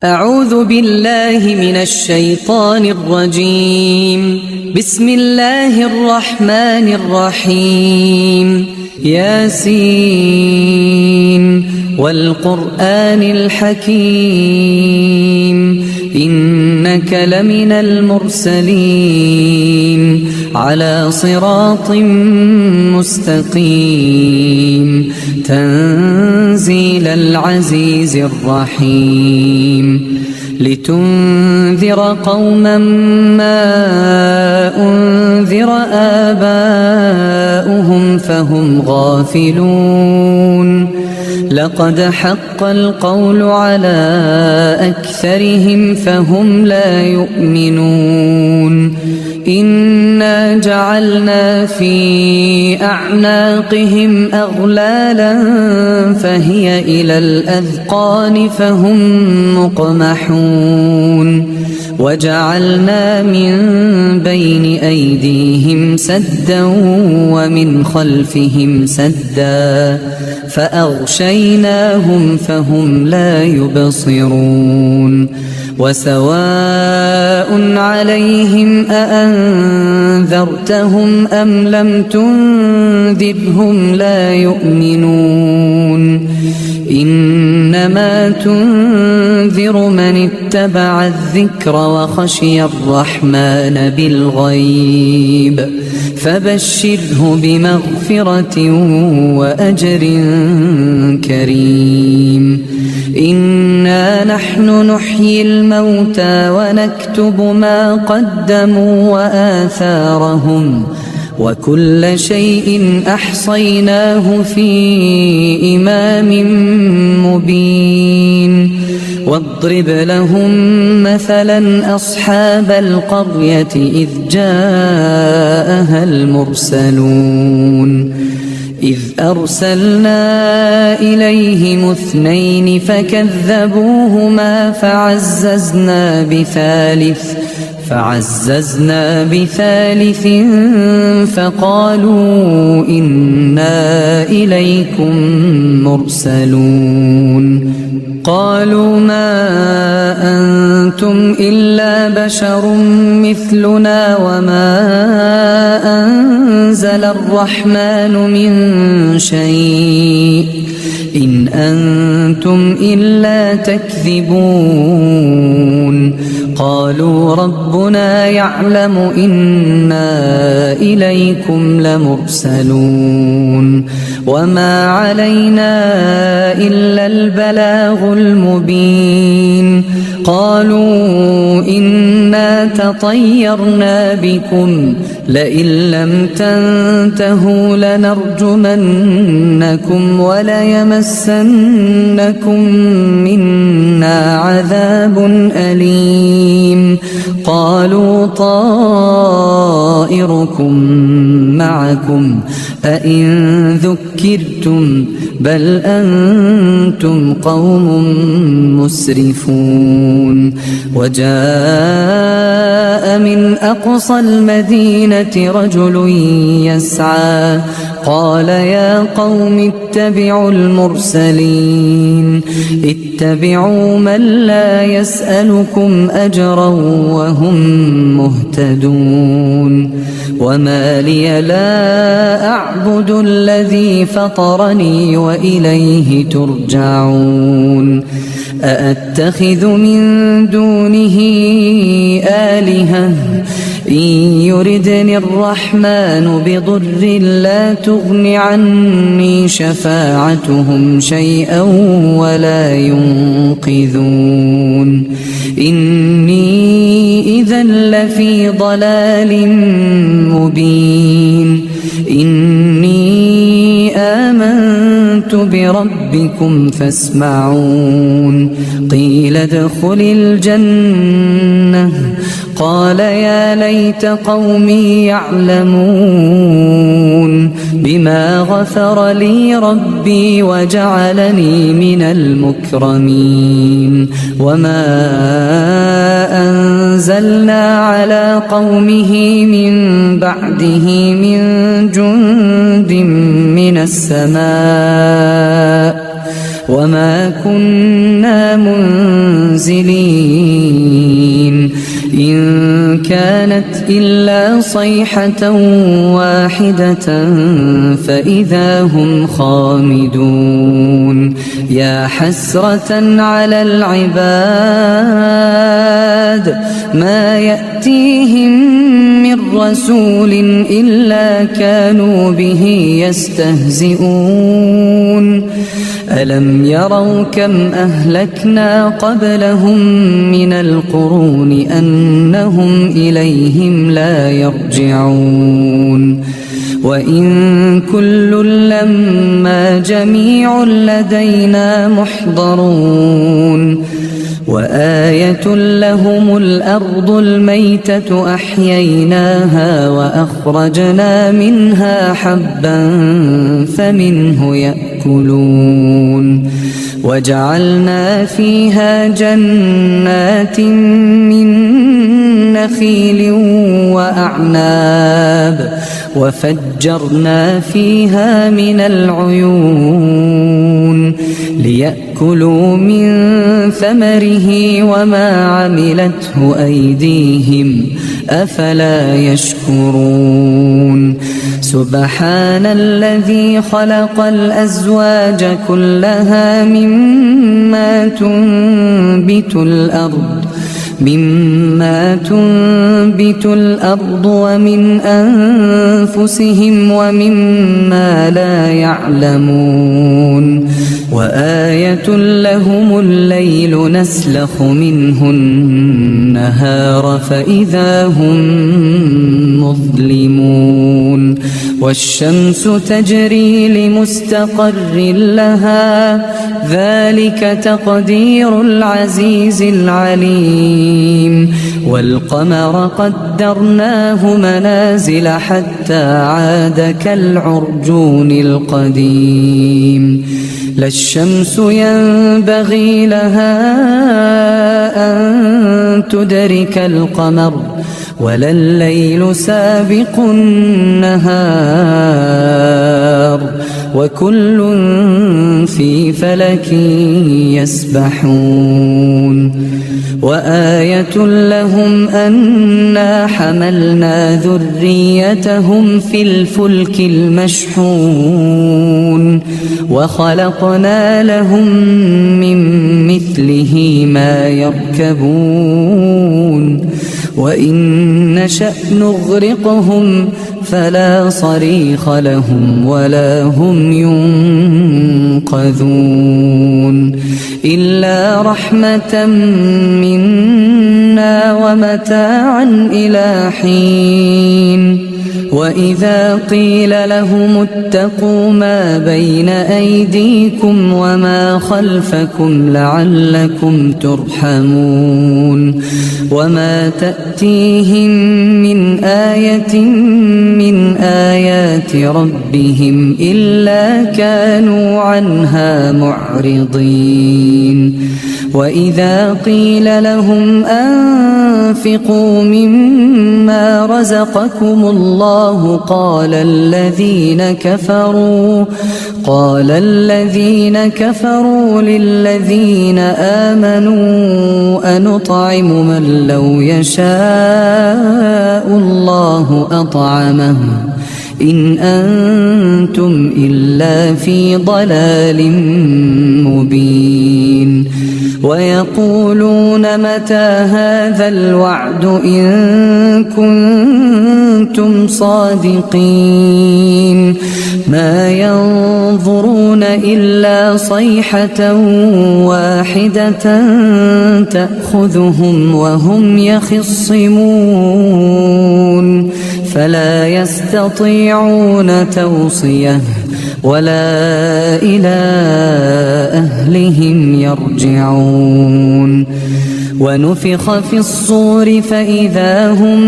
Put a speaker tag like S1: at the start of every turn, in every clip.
S1: أعوذ بالله من الشيطان الرجيم. بسم الله الرحمن الرحيم. ياسين والقرآن الحكيم إنك لمن المرسلين على صراط مستقيم تنزيل العزيز الرحيم لتنذر قوما ما أنذر آباؤهم فهم غافلون لقد حق القول على أكثرهم فهم لا يؤمنون إنا جعلنا في أعناقهم أغلالا فهي إلى الأذقان فهم مقمحون وجعلنا من بين أيديهم سدا ومن خلفهم سدا فأغشيناهم فهم لا يبصرون وسواء عليهم أأنذرتهم أم لم تنذرهم لا يؤمنون إنما تنذر من اتبع الذكر وخشي الرحمن بالغيب فبشره بمغفرة وأجر كريم إنا نحن نحيي الموتى ونكتب ما قدموا وآثارهم وكل شيء أحصيناه في إمام مبين واضرب لهم مثلا أصحاب القرية إذ جاءها المرسلون إذ أرسلنا إليهم اثنين فكذبوهما فعززنا بثالث فقالوا إنا إليكم مرسلون قالوا ما أنتم إلا بشر مثلنا وما أنزل الرحمن من شيء إن أنتم إلا تكذبون قالوا ربنا يعلم إنا إليكم لمرسلون وما علينا إلا البلاغ المبين قالوا إنا تطيرنا بكم لئن لم تنتهوا لنرجمنكم وليمسنكم منا عذاب أليم قالوا طائركم معكم أئن ذكرتم بل أنتم قوم مسرفون وجاء من أقصى المدينة رجل يسعى قال يا قوم اتبعوا المرسلين اتبعوا من لا يسألكم أجرا وهم مهتدون وما لي لا أعبد الذي فطرني وإليه ترجعون أأتخذ من دونه آلهة إن يردني الرحمن بضر لا تغن عني شفاعتهم شيئا ولا ينقذون إني إذا لفي ضلال مبين إني آمنت بربكم فاسمعون قيل ادخل الجنة قال يا ليت قومي يعلمون بما غفر لي ربي وجعلني من المكرمين وما أنزلنا على قومه من بعده من جند من السماء وما كنا منزلين إن كانت إلا صيحة واحدة فإذا هم خامدون يا حسرة على العباد ما يأتيهم من رسول إلا كانوا به يستهزئون ألم يروا كم أهلكنا قبلهم من القرون أنهم إليهم لا يرجعون وإن كل لما جميع لدينا محضرون وآية لهم الأرض الميتة أحييناها وأخرجنا منها حبا فمنه يأكلون وجعلنا فيها جنات من نخيل وأعناب وفجرنا فيها من العيون ليأكلوا من ثمره وما عملته أيديهم أفلا يشكرون سبحان الذي خلق الأزواج كلها مما تنبت الأرض ومن أنفسهم ومما لا يعلمون وآية لهم الليل نسلخ منه النهار فإذا هم مظلمون والشمس تجري لمستقر لها ذلك تقدير العزيز العليم والقمر قدرناه منازل حتى عاد كالعرجون القديم لا الشمس ينبغي لها أن تدرك القمر ولا الليل سابق النهار وكل في فلك يسبحون وآية لهم أنا حملنا ذريتهم في الفلك المشحون وخلقنا لهم من مثله ما يركبون وإن نشأ نغرقهم فلا صريخ لهم ولا هم ينقذون إلا رحمة منا ومتاعا إلى حين وإذا قيل لهم اتقوا ما بين أيديكم وما خلفكم لعلكم ترحمون وما تأتيهم من آية من آيات ربهم إلا كانوا عنها معرضين وإذا قيل لهم أنفقوا مما رزقكم الله قال الذين كفروا للذين آمنوا أنطعم من لو يشاء الله أطعمه إن أنتم إلا في ضلال مبين ويقولون متى هذا الوعد إن كنتم صادقين ما ينظرون إلا صيحة واحدة تأخذهم وهم يخصمون فلا يستطيعون توصية ولا إلى أهلهم يرجعون ونفخ في الصور فإذا هم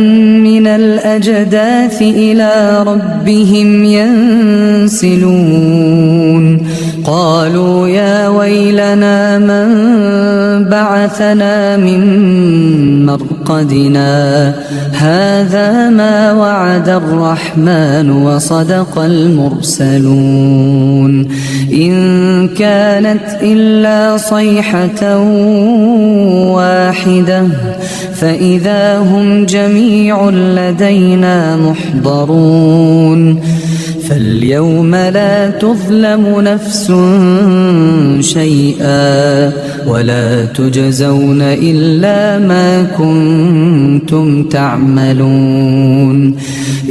S1: من الأجداث إلى ربهم ينسلون قالوا يا ويلنا من بعثنا من مرقدنا هذا ما وعد الرحمن وصدق المرسلون إن كانت إلا صيحة واحدة فإذا هم جميع لدينا محضرون فاليوم لا تظلم نفس شيئا ولا تجزون إلا ما كنتم تعملون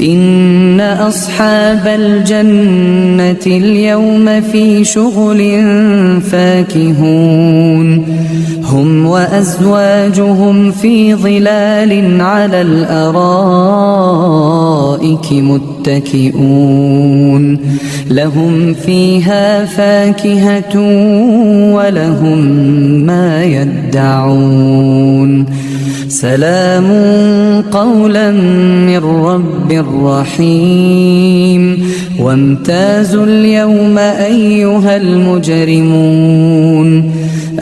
S1: إن أصحاب الجنة اليوم في شغل فاكهون هم وأزواجهم في ظلال على الأرائك متكئون لهم فيها فاكهة ولهم ما يدعون سلام قولا من رب رحيم وامتازوا اليوم أيها المجرمون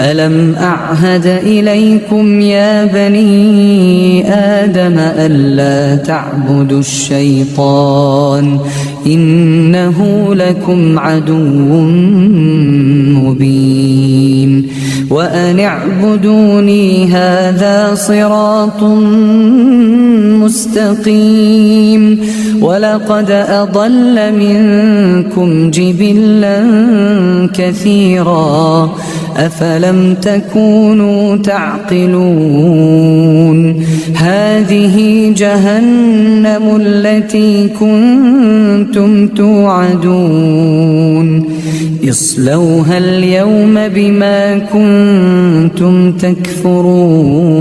S1: ألم أعهد إليكم يا بني آدم ألا تعبدوا الشيطان إنه لكم عدو مبين وأن اعبدوني هذا صراط مستقيم ولقد أضل منكم جبلا كثيرا أفلم تكونوا تعقلون هذه جهنم التي كنتم توعدون اصلوها اليوم بما كنتم تكفرون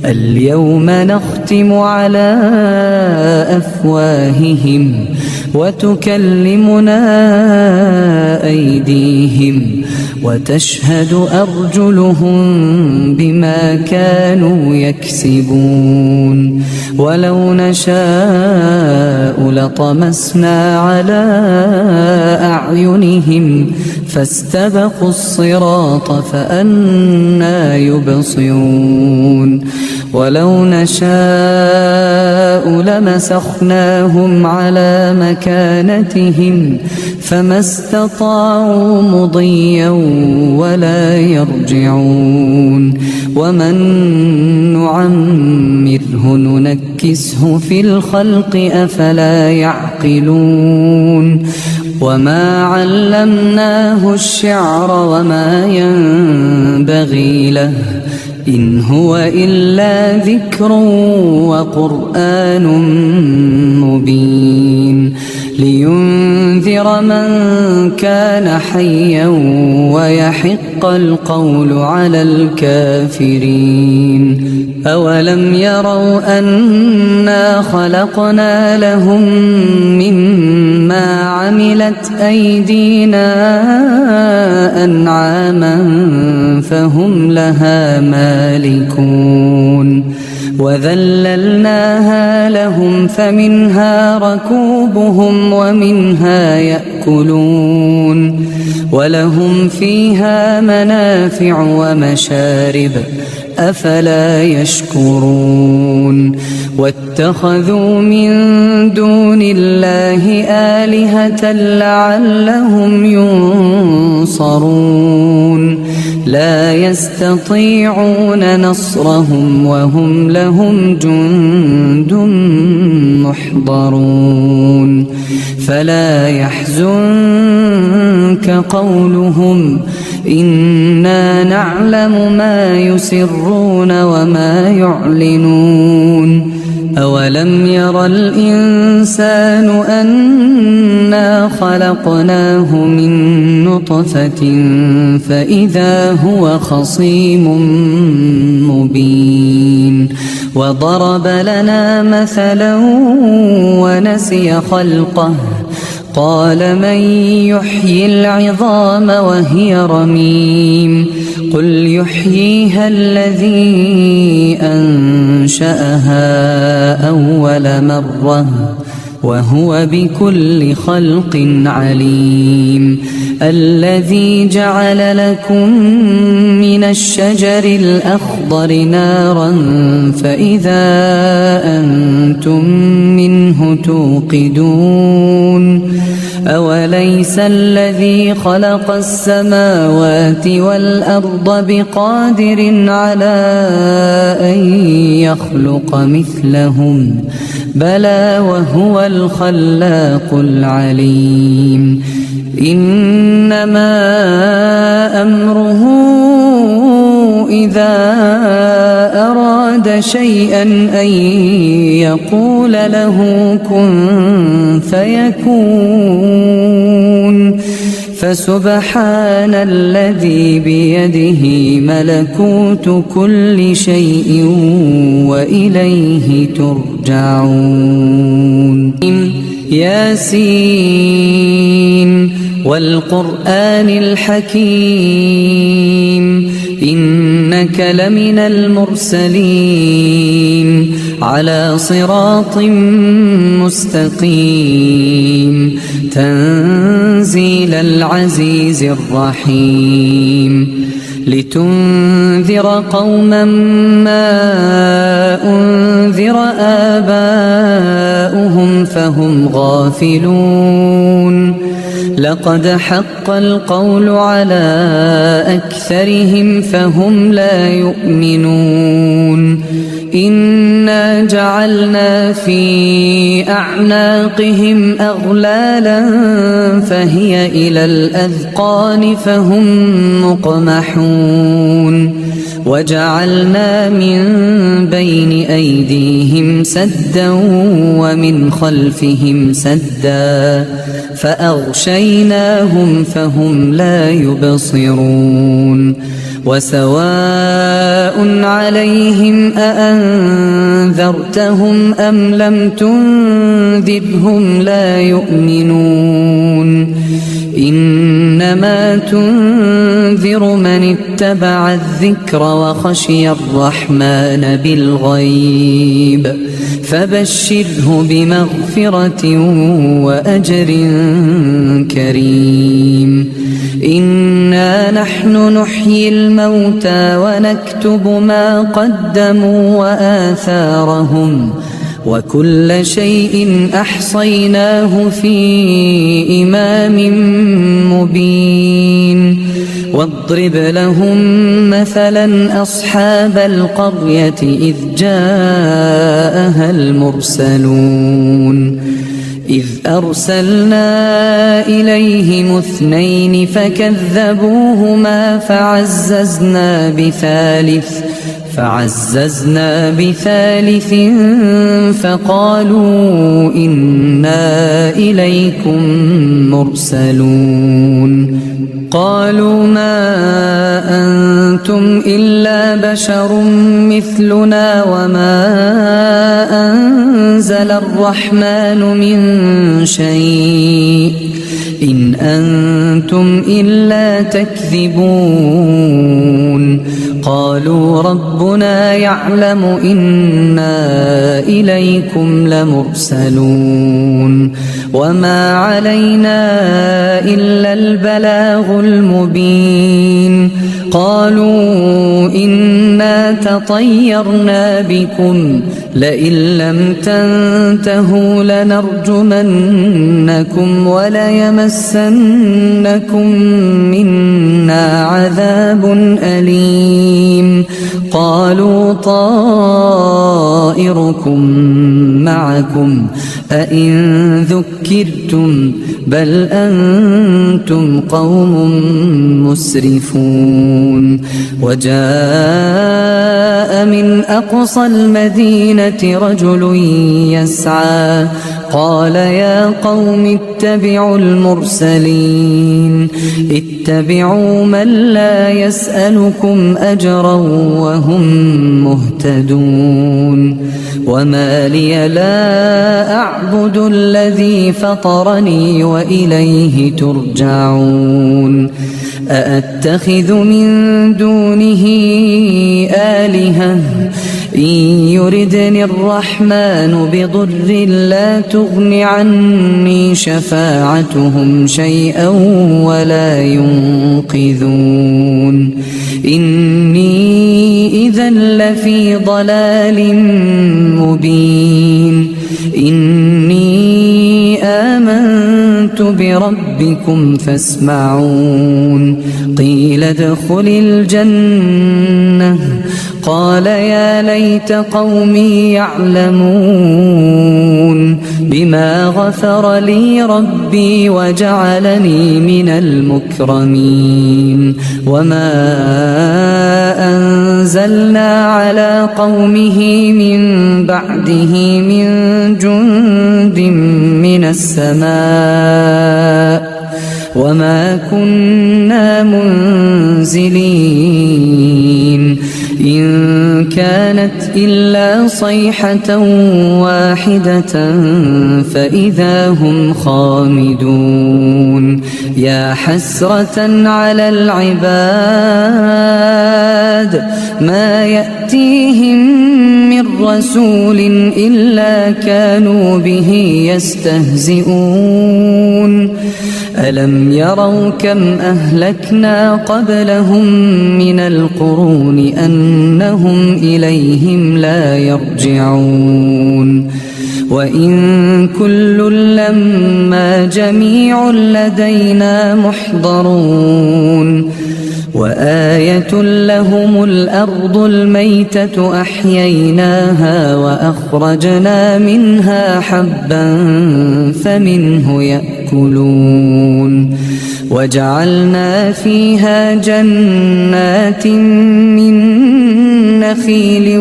S1: اليوم نختم على أفواههم وتكلمنا أيديهم وتشهد أرجلهم بما كانوا يكسبون ولو نشاء لطمسنا على أعينهم فاستبقوا الصراط فأنى يبصرون ولو نشاء لمسخناهم على مكانتهم فما استطاعوا مضيا ولا يرجعون ومن نعمره ننكسه في الخلق أفلا يعقلون وما علمناه الشعر وما ينبغي له إن هو إلا ذكر وقرآن مبين لينذر من كان حيا ويحق القول على الكافرين أولم يروا أنا خلقنا لهم مما عملت أيدينا أنعاما فهم لها مالكون وذللناها لهم فمنها ركوبهم ومنها يأكلون ولهم فيها منافع ومشارب أفلا يشكرون واتخذوا من دون الله آلهة لعلهم ينصرون لا يستطيعون نصرهم وهم لهم جند محضرون فلا يحزنك قولهم إنا نعلم ما يسرون وما يعلنون أولم ير الإنسان أنا خلقناه من نطفة فإذا هو خصيم مبين وضرب لنا مثلا ونسي خلقه قال من يحيي العظام وهي رميم قل يحييها الذي أنشأها أول مرة وهو بكل خلق عليم الذي جعل لكم من الشجر الأخضر نارا فإذا أنتم منه توقدون أوليس الذي خلق السماوات والأرض بقادر على أن يخلق مثلهم بلى وهو الخلاق العليم إنما أمره إذا أراد شيئا أن يقول له كن فيكون فسبحان الذي بيده ملكوت كل شيء وإليه ترجعون ياسين والقرآن الحكيم إنك لمن المرسلين على صراط مستقيم تنزيل العزيز الرحيم لتنذر قوما ما أنذر آباؤهم فهم غافلون لقد حق القول على أكثرهم فهم لا يؤمنون إنا جعلنا في أعناقهم أغلالا فهي إلى الأذقان فهم مقمحون وجعلنا من بين أيديهم سدا ومن خلفهم سدا فأغشيناهم فهم لا يبصرون وسواء عليهم أأنذرتهم أم لم تنذرهم لا يؤمنون إنما تنذر من اتبع الذكر وخشي الرحمن بالغيب فبشره بمغفرة وأجر كريم إنا نحن نحيي الموتى ونكتب ما قدموا وآثارهم وكل شيء أحصيناه في إمام مبين واضرب لهم مثلا أصحاب القرية إذ جاءها المرسلون إذ أرسلنا إليهم اثنين فكذبوهما فعززنا بثالث فقالوا إنا إليكم مرسلون قالوا ما أنتم إلا بشر مثلنا وما أنزل الرحمن من شيء إن أنتم إلا تكذبون قالوا ربنا يعلم إنا إليكم لمرسلون وما علينا إلا البلاغ المبين قالوا إنا تطيرنا بكم لئن لم تنتهوا لنرجمنكم وليمسنكم منا عذاب أليم قالوا طائركم معكم أئن ذكرتم بل أنتم قوم مسرفون وجاء جاء من أقصى المدينة رجل يسعى قال يا قوم اتبعوا المرسلين اتبعوا من لا يسألكم أجرا وهم مهتدون وما لي لا أعبد الذي فطرني وإليه ترجعون أأتخذ من دونه آلهة إن يردني الرحمن بضر لا تغن عني شفاعتهم شيئا ولا ينقذون إني إذا لفي ضلال مبين إني آمنت بربكم فاسمعون قيل ادخل الجنة قال يا ليت قومي يعلمون بما غفر لي ربي وجعلني من المكرمين وما أنزلنا على قومه من بعده من جند من السماء وما كنا منزلين إن كانت إلا صيحة واحدة فإذا هم خامدون يا حسرة على العباد ما يأتيهم من رسول إلا كانوا به يستهزئون ألم يروا كم أهلكنا قبلهم من القرون أنهم إليهم لا يرجعون وإن كل لما جميع لدينا محضرون وآية لهم الأرض الميتة أحييناها وأخرجنا منها حبا فمنه يأكلون وجعلنا فيها جنات من نخيل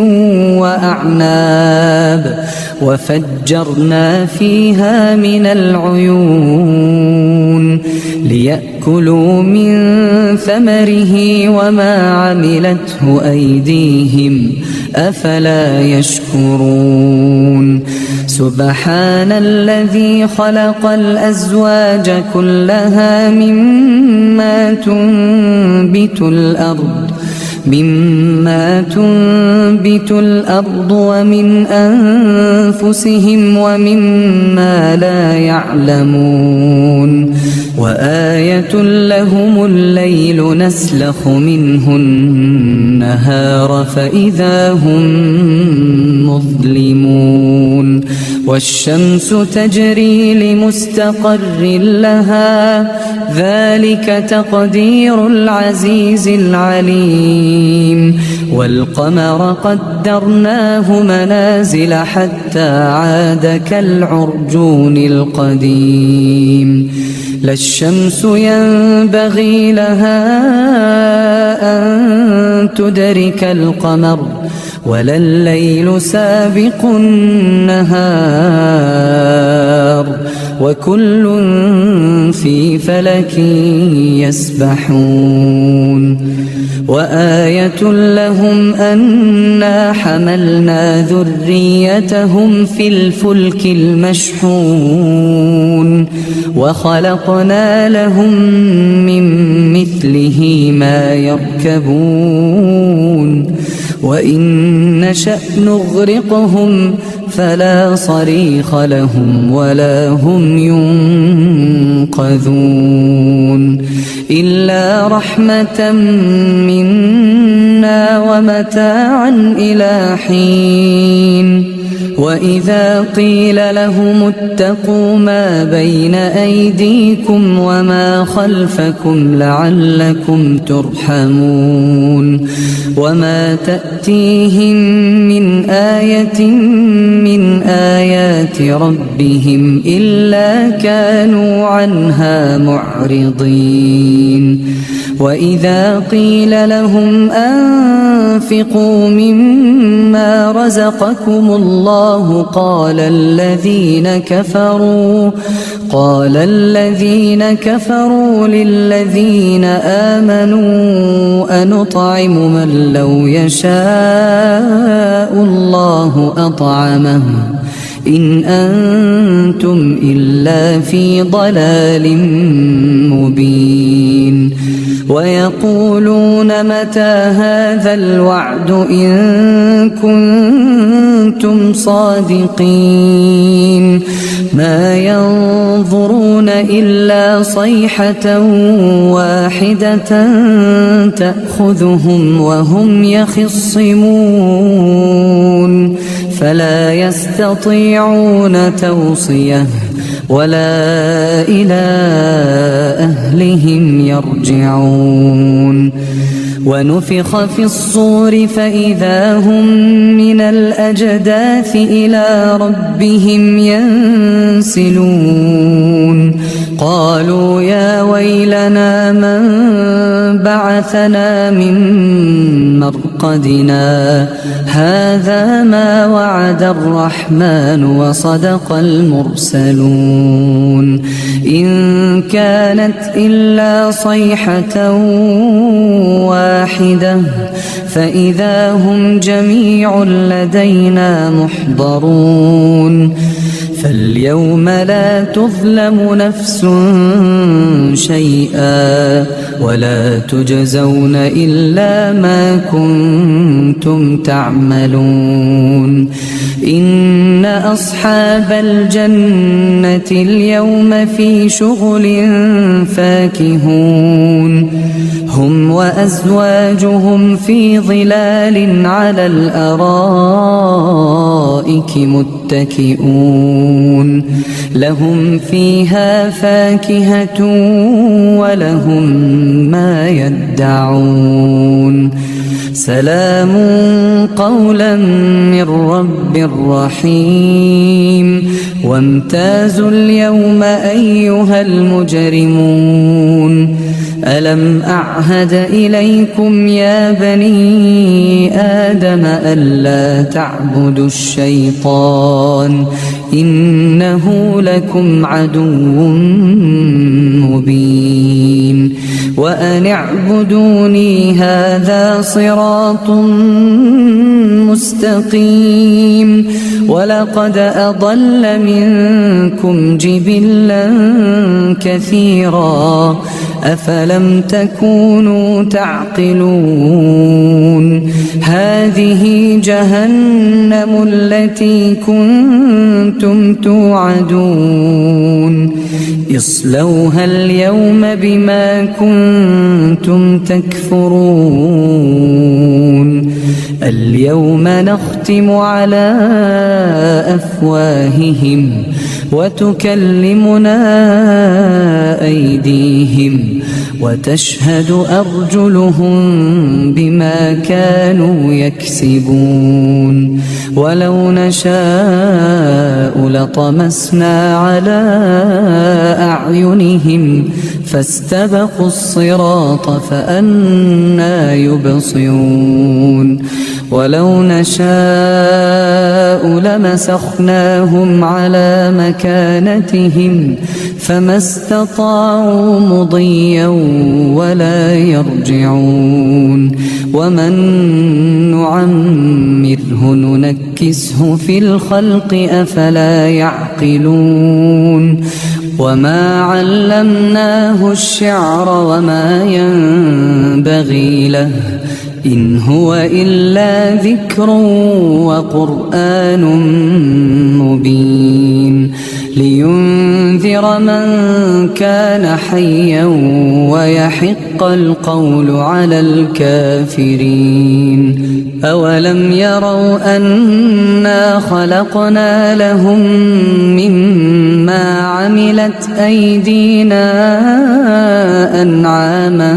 S1: وأعناب وفجرنا فيها من العيون ليأكلوا من ثمره وما عملته أيديهم أفلا يشكرون سبحان الذي خلق الأزواج كلها مما تنبت الأرض ومن أنفسهم ومما لا يعلمون وآية لهم الليل نسلخ منه النهار فإذا هم مظلمون والشمس تجري لمستقر لها ذلك تقدير العزيز العليم والقمر قدرناه منازل حتى عاد كالعرجون القديم لا الشمس ينبغي لها أن تدرك القمر ولا الليل سابق النهار وكل في فلك يسبحون وآية لهم أنا حملنا ذريتهم في الفلك المشحون وخلقنا لهم من مثله ما يركبون وإن نشأ نغرقهم فلا صريخ لهم ولا هم ينقذون إلا رحمة منا ومتاعا إلى حين وإذا قيل لهم اتقوا ما بين أيديكم وما خلفكم لعلكم ترحمون وما تأتيهم من آية من آيات ربهم إلا كانوا عنها معرضين وإذا قيل لهم أنفقوا مما رزقكم الله قال الذين كفروا للذين آمنوا أنطعم من لو يشاء الله أطعمه إن أنتم إلا في ضلال مبين ويقولون متى هذا الوعد إن كنتم صادقين ما ينظرون إلا صيحة واحدة تأخذهم وهم يخصمون فلا يستطيعون توصية ولا إلى أهلهم يرجعون ونفخ في الصور فإذا هم من الأجداث إلى ربهم ينسلون قالوا يا ويلنا من بعثنا من مرقدنا هذا ما وعد الرحمن وصدق المرسلون إن كانت إلا صيحة واحدة فإذا هم جميع لدينا محضرون فاليوم لا تظلم نفس شيئا ولا تجزون إلا ما كنتم تعملون إن أصحاب الجنة اليوم في شغل فاكهون هم وأزواجهم في ظلال على الأرائك متكئون لهم فيها فاكهة ولهم ما يدعون سلام قولا من رب رحيم وامتازوا اليوم أيها المجرمون ألم أعهد إليكم يا بني آدم ألا تعبدوا الشيطان إنه لكم عدو مبين وأن اعبدوني هذا صراط مستقيم ولقد أضل منكم جبلا كثيرا أفلم تكونوا تعقلون هذه جهنم التي كنتم توعدون اصلوها اليوم بما كنتم تكفرون اليوم نختم على أفواههم وتكلمنا أيديهم وتشهد أرجلهم بما كانوا يكسبون ولو نشاء لطمسنا على أعينهم فاستبقوا الصراط فأنى يبصرون ولو نشاء لمسخناهم على مكانتهم فما استطاعوا مضيا ولا يرجعون ومن نعمره ننكسه في الخلق أفلا يعقلون وما علمناه الشعر وما ينبغي له إن هو إلا ذكر وقرآن مبين لينذر من كان حيا ويحق القول على الكافرين أولم يروا أنا خلقنا لهم مما عملت أيدينا أنعاما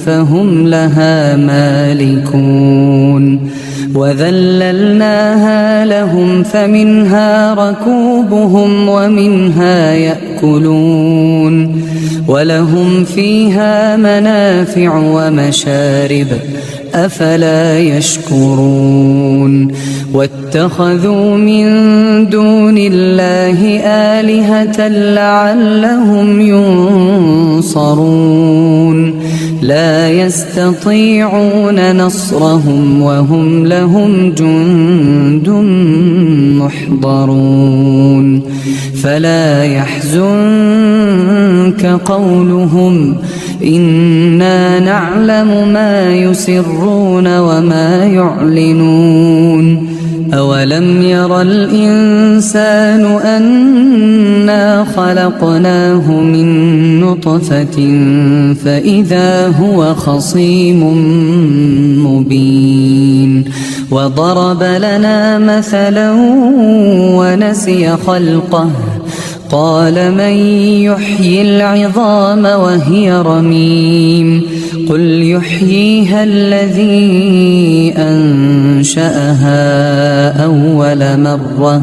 S1: فهم لها مالكون وذللناها لهم فمنها ركوبهم ومنها يأكلون ولهم فيها منافع ومشارب أفلا يشكرون واتخذوا من دون الله آلهة لعلهم ينصرون لا يستطيعون نصرهم وهم لهم جند محضرون فلا يحزنك قولهم إنا نعلم ما يسرون وما يعلنون أولم ير الإنسان أنا خلقناه من نطفة فإذا هو خصيم مبين وضرب لنا مثلا ونسي خلقه قال من يحيي العظام وهي رميم قل يحييها الذي أنشأها أول مرة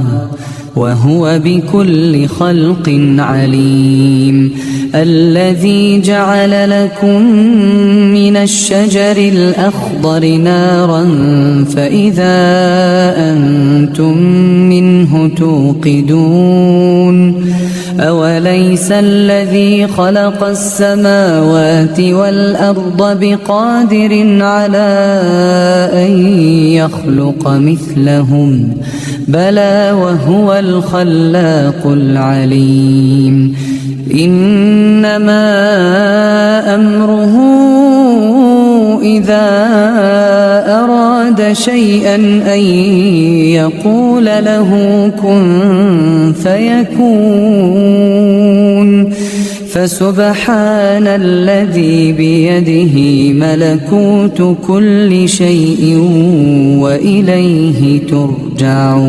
S1: وهو بكل خلق عليم الذي جعل لكم من الشجر الأخضر نارا فإذا أنتم منه توقدون أوليس الذي خلق السماوات والأرض بقادر على أن يخلق مثلهم بلى وهو الخلاق العليم إنما أمره إذا أراد شيئا أن يقول له كن فيكون فسبحان الذي بيده ملكوت كل شيء وإليه ترجعون.